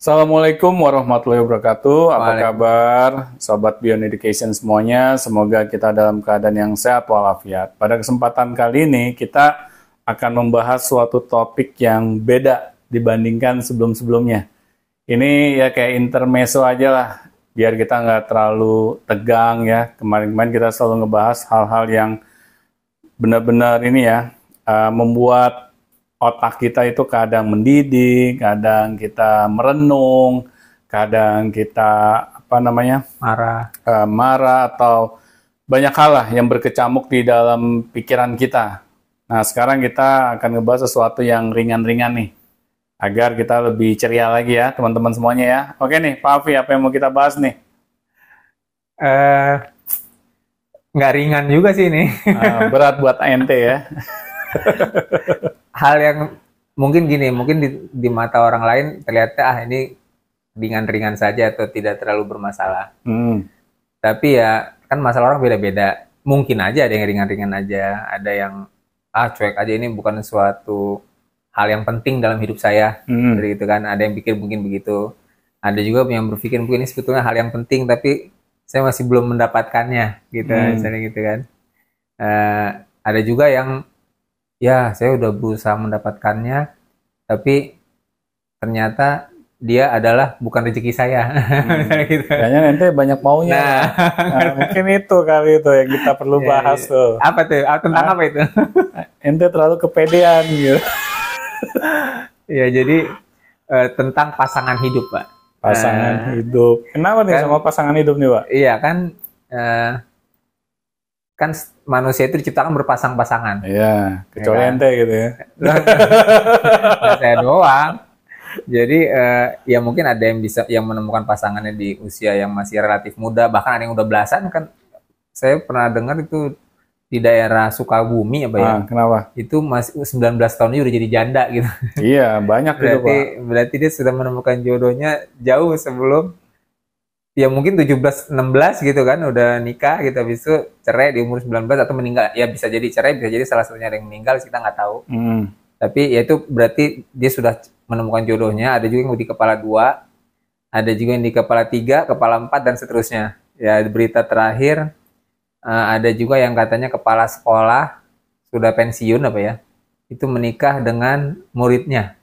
Assalamualaikum warahmatullahi wabarakatuh. Apa kabar Sobat Beyond Education semuanya? Semoga kita dalam keadaan yang sehat walafiat. Pada kesempatan kali ini kita akan membahas suatu topik yang beda dibandingkan sebelum-sebelumnya. Ini ya kayak intermezzo aja lah, biar kita nggak terlalu tegang ya. Kemarin-kemarin kita selalu ngebahas hal-hal yang benar-benar ini ya, membuat otak kita itu kadang mendidih, kadang kita merenung, kadang kita marah atau banyak hal lah yang berkecamuk di dalam pikiran kita. Nah, sekarang kita akan ngebahas sesuatu yang ringan-ringan nih, agar kita lebih ceria lagi ya, teman-teman semuanya ya. Oke nih, Pak Afi, apa yang mau kita bahas nih? Nggak ringan juga sih ini. Berat buat ente ya. Hal yang mungkin gini, mungkin di mata orang lain terlihatnya ini ringan-ringan saja atau tidak terlalu bermasalah. Tapi ya kan masalah orang beda-beda. Mungkin aja ada yang ringan-ringan aja, ada yang cuek aja, ini bukan suatu hal yang penting dalam hidup saya. Jadi gitu kan, ada yang pikir mungkin begitu. Ada juga yang berpikir mungkin ini sebetulnya hal yang penting tapi saya masih belum mendapatkannya gitu, misalnya gitu kan. Ada juga yang ya saya udah berusaha mendapatkannya tapi ternyata dia adalah bukan rezeki saya. Gitu. Kayaknya ente banyak maunya. Nah, mungkin itu kali itu yang kita perlu bahas tuh. Apa tuh? Tentang apa itu? Ente terlalu kepedean gitu. Ya jadi tentang pasangan hidup, Pak. Pasangan hidup. Kenapa nih sama pasangan hidup nih, Pak? Iya kan, kan manusia itu diciptakan berpasang-pasangan. Iya, kecuali ya kan? ente gitu ya. Nah, saya doang. Jadi ya mungkin ada yang bisa yang menemukan pasangannya di usia yang masih relatif muda, bahkan ada yang udah belasan kan. Saya pernah dengar itu di daerah Sukabumi apa ya? Kenapa? Itu masih 19 tahun udah jadi janda gitu. Iya, banyak gitu, Pak. Berarti dia sudah menemukan jodohnya jauh sebelum ya mungkin 17-16 gitu kan, udah nikah gitu, habis itu cerai di umur 19 atau meninggal. Ya bisa jadi cerai, bisa jadi salah satunya ada yang meninggal, kita nggak tahu. Tapi ya itu berarti dia sudah menemukan jodohnya. Ada juga yang di kepala 2, ada juga yang di kepala 3, kepala 4 dan seterusnya. Ya berita terakhir ada juga yang katanya kepala sekolah sudah pensiun apa ya, itu menikah dengan muridnya.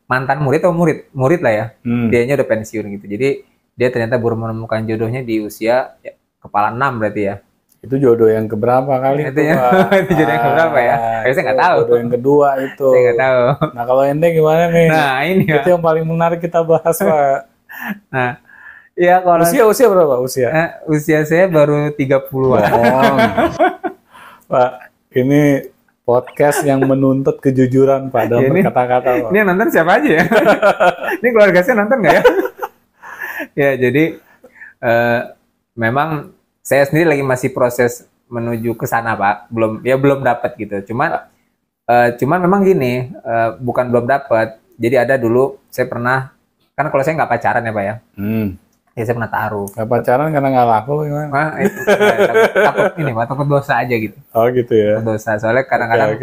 Mantan murid atau murid lah ya. Dianya udah pensiun gitu. Jadi dia ternyata baru menemukan jodohnya di usia ya, kepala 6 berarti ya. Itu jodoh yang keberapa kali itu ya? Itu jodoh yang keberapa ya? Saya nggak tahu. Jodoh yang kedua itu. Saya nggak tahu. Nah kalau ente gimana nih? Nah ini itu yang paling menarik kita bahas, Pak. Nah, ya kalau usia berapa usia? Usia saya baru 30-an. Pak, ini podcast yang menuntut kejujuran Pak dalam berkata-kata, Pak. Ini yang nonton siapa aja ya? Ini keluarga saya nonton nggak ya? Ya jadi memang saya sendiri lagi masih proses menuju ke sana, Pak. Belum dapat gitu. Cuman memang gini, bukan belum dapat. Jadi ada dulu saya pernah, kan kalau saya nggak pacaran ya, Pak ya. Ya saya pernah taruh. Nggak pacaran karena nggak laku gimana? Takut ini, Pak, takut dosa aja gitu. Oh gitu ya. Takut dosa. Soalnya kadang-kadang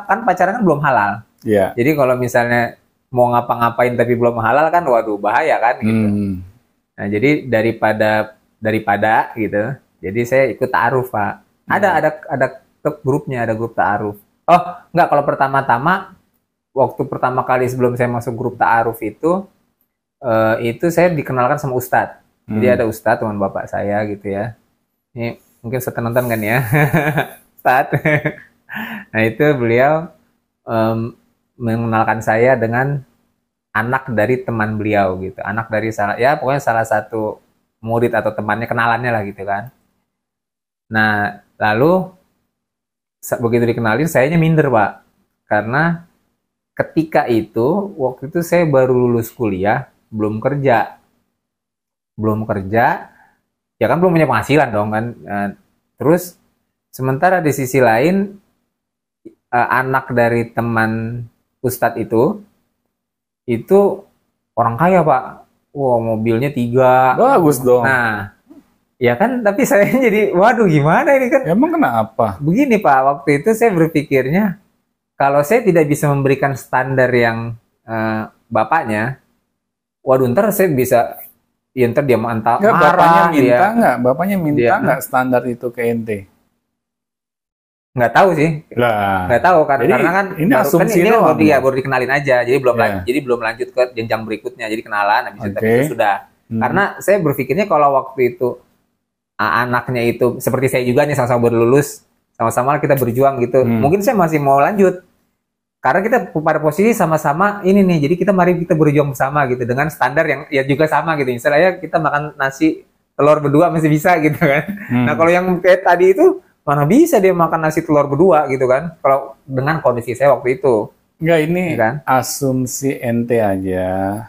kan pacaran kan belum halal. Iya. Jadi kalau misalnya mau ngapa-ngapain tapi belum halal kan, waduh bahaya kan gitu. Nah, jadi daripada gitu. Jadi saya ikut ta'aruf, Pak. Ada grupnya, ada grup ta'aruf. Oh, enggak, kalau pertama-tama waktu pertama kali sebelum saya masuk grup ta'aruf itu saya dikenalkan sama ustadz. Jadi ada ustadz, teman bapak saya gitu ya. Ini mungkin setelah nonton kan ya. Ustadz. Nah, itu beliau mengenalkan saya dengan anak dari teman beliau gitu, anak dari pokoknya salah satu murid atau temannya, kenalannya lah gitu kan. Nah lalu begitu dikenalin sayanya minder, Pak, karena ketika itu waktu itu saya baru lulus kuliah, belum kerja ya kan, belum punya penghasilan dong kan. Terus sementara di sisi lain anak dari teman ustadz itu orang kaya, Pak. Wah, mobilnya 3. Bagus dong. Nah, ya kan, tapi saya jadi, waduh gimana ini kan. Emang kenapa? Begini, Pak, waktu itu saya berpikirnya, kalau saya tidak bisa memberikan standar yang bapaknya, waduh ntar saya bisa, ya ntar dia marah. Bapaknya minta nggak standar itu ke ente? Nggak tahu sih, nggak tahu karena kan ini asumsi ini doang. baru dikenalin aja, jadi belum lanjut ke jenjang berikutnya, jadi kenalan habis itu sudah. Karena saya berpikirnya kalau waktu itu anaknya itu seperti saya juga nih, sama-sama baru lulus, sama-sama kita berjuang gitu, mungkin saya masih mau lanjut karena kita pada posisi sama-sama ini nih, jadi mari kita berjuang bersama gitu dengan standar yang ya juga sama gitu. Misalnya kita makan nasi telur berdua masih bisa gitu kan. Nah kalau yang kayak tadi itu mana bisa dia makan nasi telur berdua gitu kan, kalau dengan kondisi saya waktu itu. Enggak, ini kan asumsi ente aja.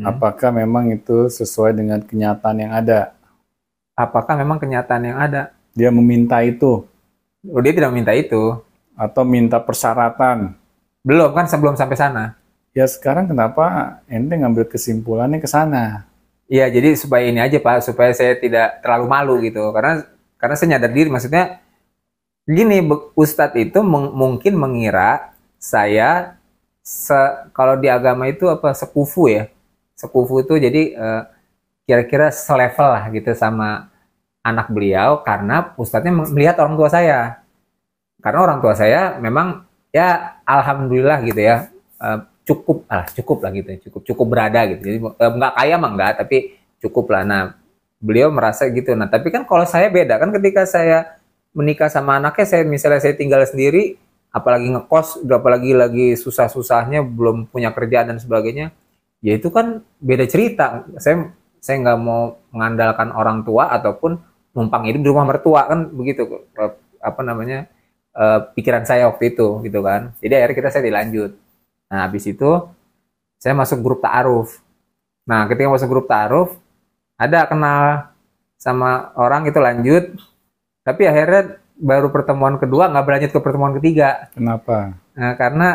Apakah memang itu sesuai dengan kenyataan yang ada? Apakah memang kenyataan yang ada? Dia meminta itu? Dia tidak meminta itu. Atau minta persyaratan? Belum kan, sebelum sampai sana. Ya sekarang kenapa ente ngambil kesimpulannya ke sana? Iya, jadi supaya ini aja Pak, supaya saya tidak terlalu malu gitu. Karena saya nyadar diri, maksudnya gini, Ustadz itu mungkin mengira saya kalau di agama itu apa, sekufu ya. Sekufu itu jadi kira-kira selevel lah gitu sama anak beliau, karena Ustadznya melihat orang tua saya. Karena orang tua saya memang ya alhamdulillah gitu ya, cukup lah gitu, cukup berada gitu. Jadi nggak kaya mah nggak, tapi cukup lah. Nah beliau merasa gitu. Nah tapi kan kalau saya beda kan, ketika saya menikah sama anaknya, misalnya saya tinggal sendiri, apalagi ngekos, apalagi lagi susah-susahnya, belum punya kerjaan dan sebagainya, ya itu kan beda cerita. Saya nggak mau mengandalkan orang tua ataupun numpang hidup di rumah mertua, kan begitu pikiran saya waktu itu gitu kan. Jadi akhirnya saya dilanjut. Nah habis itu saya masuk grup ta'aruf. Nah ketika masuk grup ta'aruf, ada kenal sama orang itu, lanjut, tapi akhirnya baru pertemuan kedua nggak berlanjut ke pertemuan ketiga. Kenapa? Nah, karena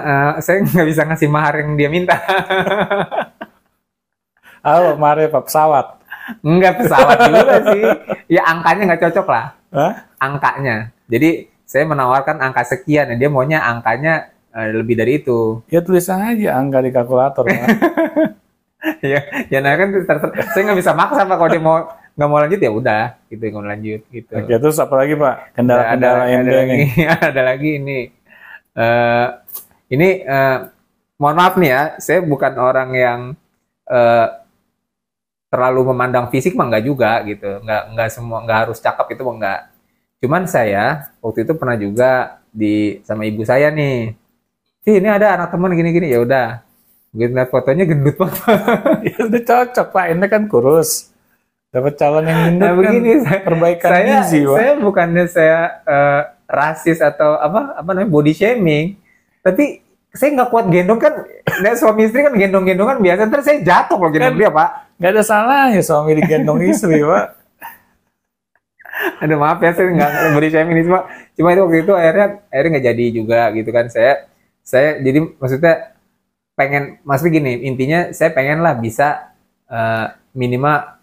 saya nggak bisa ngasih mahar yang dia minta. Halo, mahar pesawat? Enggak pesawat juga sih. Ya angkanya nggak cocok lah. Hah? Angkanya. Jadi saya menawarkan angka sekian, dia maunya angkanya lebih dari itu. Ya tulisan aja angka di kalkulator. ya nah kan saya nggak bisa maksa Pak, kalau dia nggak mau lanjut ya udah gitu, nggak mau lanjut gitu. Oke, terus apa lagi Pak? Kendala-kendala ente nih. Ada lagi ini. Mohon maaf nih ya, saya bukan orang yang terlalu memandang fisik mah, nggak juga gitu. Nggak harus cakep itu mah nggak. Cuman saya waktu itu pernah juga sama ibu saya nih. Ini ada anak teman gini-gini, ya udah. Begitu lihat fotonya gendut banget. Ya udah cocok Pak, ini kan kurus. Dapat calon yang gendut kan begini, perbaikan gizi Pak. Saya bukannya rasis atau apa namanya body shaming, tapi saya nggak kuat gendong kan. Suami istri kan gendong-gendongan biasa, terus saya jatuh kalau gendong dia Pak. Nggak ada salahnya suami digendong istri Pak. Aduh maaf ya, saya nggak body shaming ini, cuma itu waktu itu akhirnya nggak jadi juga gitu kan. Saya jadi maksudnya maksudnya gini, intinya saya pengen lah bisa minimal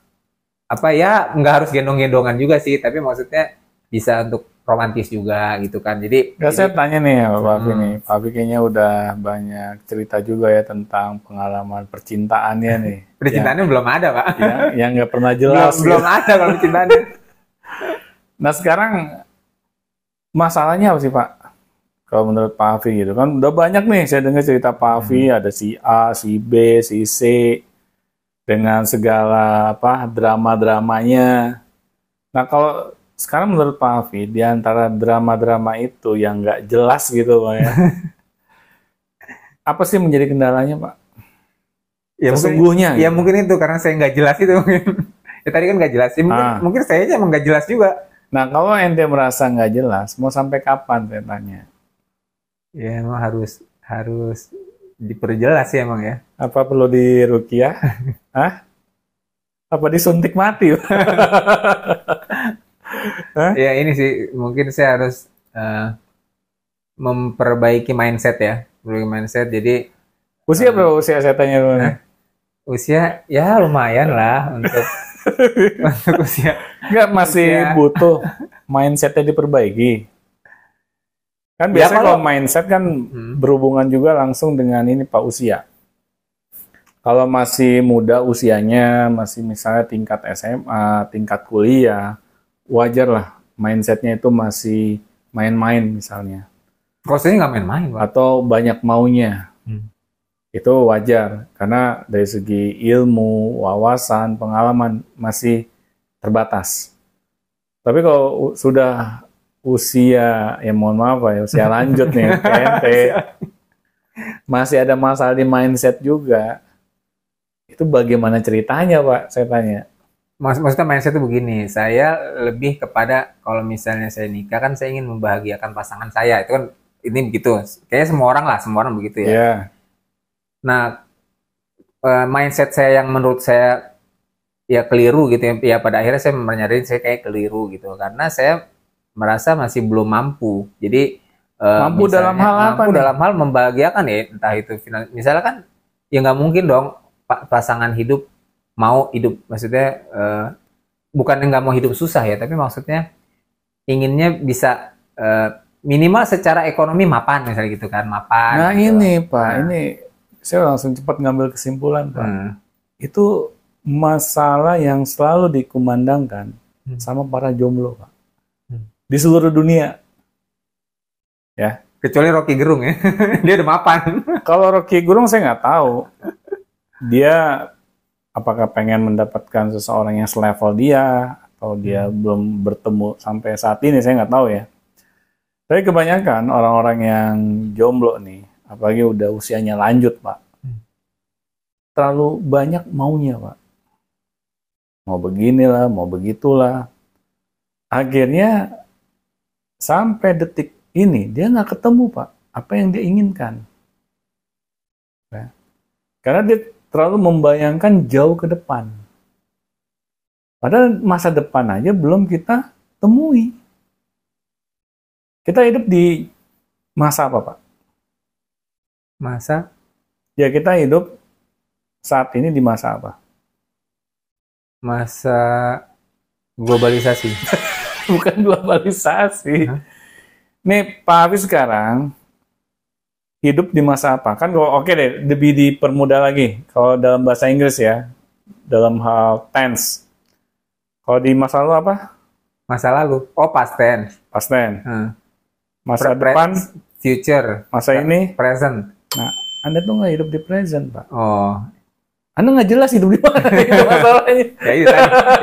apa ya, nggak harus gendong-gendongan juga sih, tapi maksudnya bisa untuk romantis juga gitu kan. Jadi saya tanya nih Pak Afi nih, Pak Afi kayaknya udah banyak cerita juga ya tentang pengalaman percintaannya nih. Percintaannya belum ada Pak. Yang nggak pernah jelas. Belum ada kalau percintaannya. Nah sekarang masalahnya apa sih Pak? Kalau menurut Pak Afi gitu kan, udah banyak nih saya dengar cerita Pak Afi, ada si A, si B, si C, dengan segala drama-dramanya. Nah kalau sekarang menurut Pak Afi, di antara drama-drama itu yang nggak jelas gitu Pak ya, apa sih menjadi kendalanya Pak? Ya sesungguhnya. Ya mungkin itu karena saya nggak jelas itu mungkin. Ya tadi kan nggak jelas sih, mungkin saya aja emang nggak jelas juga. Nah kalau ente merasa nggak jelas, mau sampai kapan saya tanya? Ya emang harus diperjelas ya emang ya. Apa perlu diruqyah? Hah? Apa disuntik mati? Ya ini sih mungkin saya harus memperbaiki mindset ya. Jadi usia berapa usia saya tanya dulu? Usia ya lumayan lah untuk usia. Enggak, masih butuh mindsetnya diperbaiki. Kan biasanya kalau mindset kan berhubungan juga langsung dengan ini Pak, usia. Kalau masih muda usianya, masih misalnya tingkat SMA, tingkat kuliah, wajar lah mindsetnya itu masih main-main misalnya. Prosesnya nggak main-main, Pak. Atau banyak maunya. Itu wajar, karena dari segi ilmu, wawasan, pengalaman masih terbatas. Tapi kalau sudah usia, ya mohon maaf ya, usia lanjut nih, KNT, masih ada masalah di mindset juga. Itu bagaimana ceritanya, Pak? Saya tanya. Maksudnya mindset itu begini, saya lebih kepada kalau misalnya saya nikah kan saya ingin membahagiakan pasangan saya. Itu kan ini begitu. Kayaknya semua orang begitu ya. Yeah. Nah, mindset saya yang menurut saya ya keliru gitu ya. Ya pada akhirnya saya menyadari saya kayak keliru gitu karena saya merasa masih belum mampu. Jadi mampu dalam hal apa? Mampu dalam hal membahagiakan ya, entah itu misalnya kan ya nggak mungkin dong pasangan hidup mau hidup, maksudnya bukan nggak mau hidup susah ya, tapi maksudnya inginnya bisa minimal secara ekonomi mapan misalnya gitu kan, mapan. Nah gitu. ini Pak, ini saya langsung cepat ngambil kesimpulan Pak. Itu masalah yang selalu dikumandangkan sama para jomblo Pak, di seluruh dunia. Ya. Kecuali Rocky Gerung ya, dia udah mapan. Kalau Rocky Gerung saya nggak tahu. Dia apakah pengen mendapatkan seseorang yang selevel dia atau dia belum bertemu sampai saat ini, saya nggak tahu ya. Tapi kebanyakan orang-orang yang jomblo nih, apalagi udah usianya lanjut Pak, terlalu banyak maunya Pak. Mau beginilah, mau begitulah. Akhirnya sampai detik ini dia nggak ketemu Pak apa yang dia inginkan. Nah, karena dia terlalu membayangkan jauh ke depan. Padahal masa depan aja belum kita temui. Kita hidup di masa apa, Pak? Masa? Ya, kita hidup saat ini di masa apa? Masa globalisasi. Bukan globalisasi. Nih, Pak Hafiz sekarang hidup di masa apa? Kan oke deh, lebih dipermudah lagi. Kalau dalam bahasa Inggris ya, dalam hal tense. Kalau di masa lalu apa? Masa lalu. Oh, past tense. Past tense. Masa depan, future. Masa ini, present. Nah, Anda tuh nggak hidup di present, Pak. Oh. Anda nggak jelas hidup di mana itu masalahnya. Ya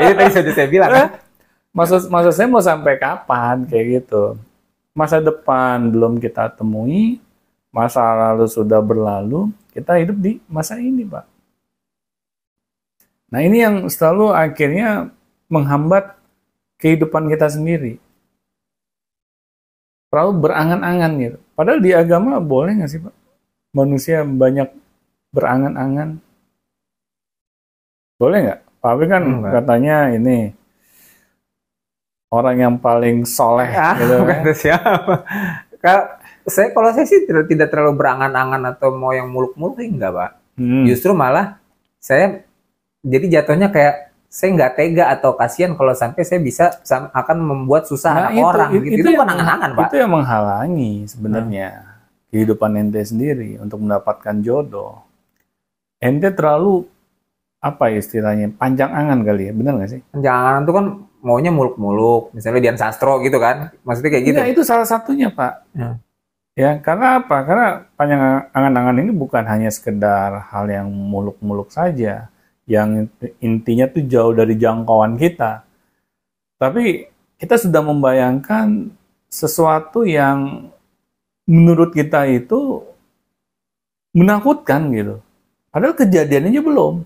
itu tadi sudah saya bilang. Maksud saya mau sampai kapan kayak gitu. Masa depan belum kita temui, masa lalu sudah berlalu, kita hidup di masa ini, Pak. Nah, ini yang selalu akhirnya menghambat kehidupan kita sendiri. Terlalu berangan-angan gitu. Padahal di agama boleh nggak sih, Pak? Manusia banyak berangan-angan. Boleh nggak? Pak Abi kan katanya ini orang yang paling soleh. Gitu, kata siapa? Kalau saya sih tidak terlalu berangan-angan atau mau yang muluk-muluk enggak, Pak. Justru malah saya jadi jatuhnya kayak saya nggak tega atau kasihan kalau sampai saya bisa akan membuat susah anak orang. Itu bukan angan-angan, Pak. Itu yang menghalangi sebenarnya kehidupan ente sendiri untuk mendapatkan jodoh. Ente terlalu apa istilahnya panjang angan kali ya, benar nggak sih? Panjang angan itu kan maunya muluk-muluk, misalnya Dian Sastro gitu kan, maksudnya kayak gitu. Ya, itu salah satunya Pak. Ya, karena apa? Karena panjang angan-angan ini bukan hanya sekedar hal yang muluk-muluk saja, yang intinya tuh jauh dari jangkauan kita. Tapi kita sudah membayangkan sesuatu yang menurut kita itu menakutkan gitu. Padahal kejadiannya belum.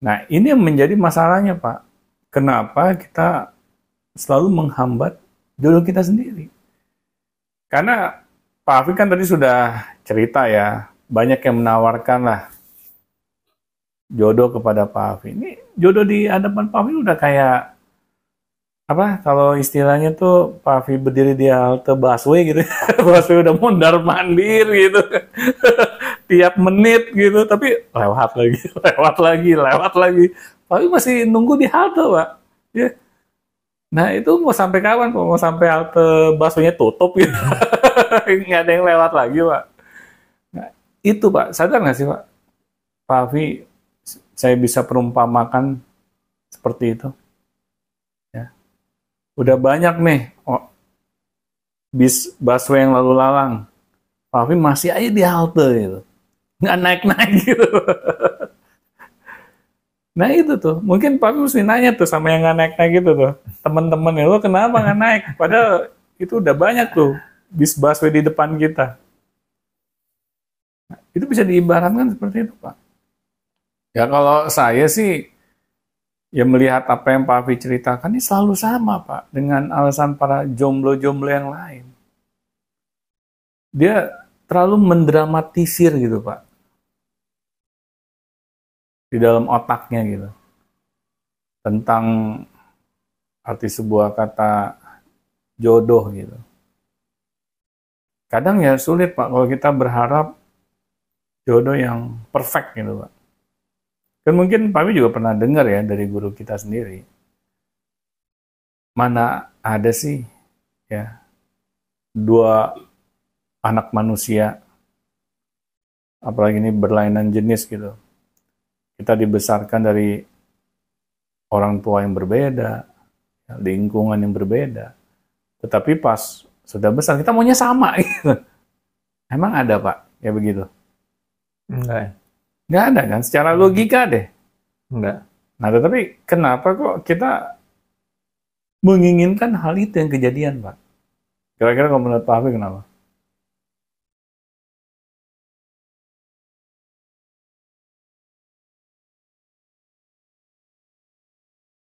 Nah, ini yang menjadi masalahnya, Pak. Kenapa kita selalu menghambat jodoh kita sendiri? Karena Pak Afi kan tadi sudah cerita ya, banyak yang menawarkan lah jodoh kepada Pak Afi. Ini jodoh di hadapan Pak Afi udah kayak apa? Kalau istilahnya tuh Pak Afi berdiri di halte busway gitu, busway udah mondar mandir gitu, tiap menit gitu, tapi lewat lagi. Pak Afi masih nunggu di halte, Pak. Ya. Nah itu mau sampai kapan? Mau sampai halte busway-nya tutup gitu, nggak ada yang lewat lagi, Pak. Nah, itu Pak, sadar nggak sih Pak? Pak Afi, saya bisa perumpamakan seperti itu. Ya. Udah banyak nih bis busway yang lalu lalang. Pak Afi masih aja di halte gitu. Nggak naik-naik gitu. Nah itu tuh, mungkin Pak Afi mesti nanya tuh sama yang nggak naik-naik gitu tuh. Temen-temen lo kenapa nggak naik? Padahal itu udah banyak tuh bis busway di depan kita. Itu bisa diibaratkan seperti itu, Pak. Ya kalau saya sih, ya melihat apa yang Pak Afi ceritakan ini selalu sama, Pak, dengan alasan para jomblo-jomblo yang lain. Dia terlalu mendramatisir gitu, Pak, di dalam otaknya gitu, tentang arti sebuah kata jodoh gitu. Kadang ya sulit, Pak, kalau kita berharap jodoh yang perfect gitu, Pak. Kan mungkin Pak Afi juga pernah dengar ya dari guru kita sendiri. Mana ada sih ya dua anak manusia, apalagi ini berlainan jenis gitu. Kita dibesarkan dari orang tua yang berbeda, lingkungan yang berbeda. Tetapi pas sudah besar kita maunya sama gitu. Emang ada, Pak, ya begitu? Enggak. Nggak ada kan? Secara logika deh. Enggak. Nah, tetapi kenapa kok kita menginginkan hal itu yang kejadian, Pak? Kira-kira kalau menurut Pak Afi kenapa?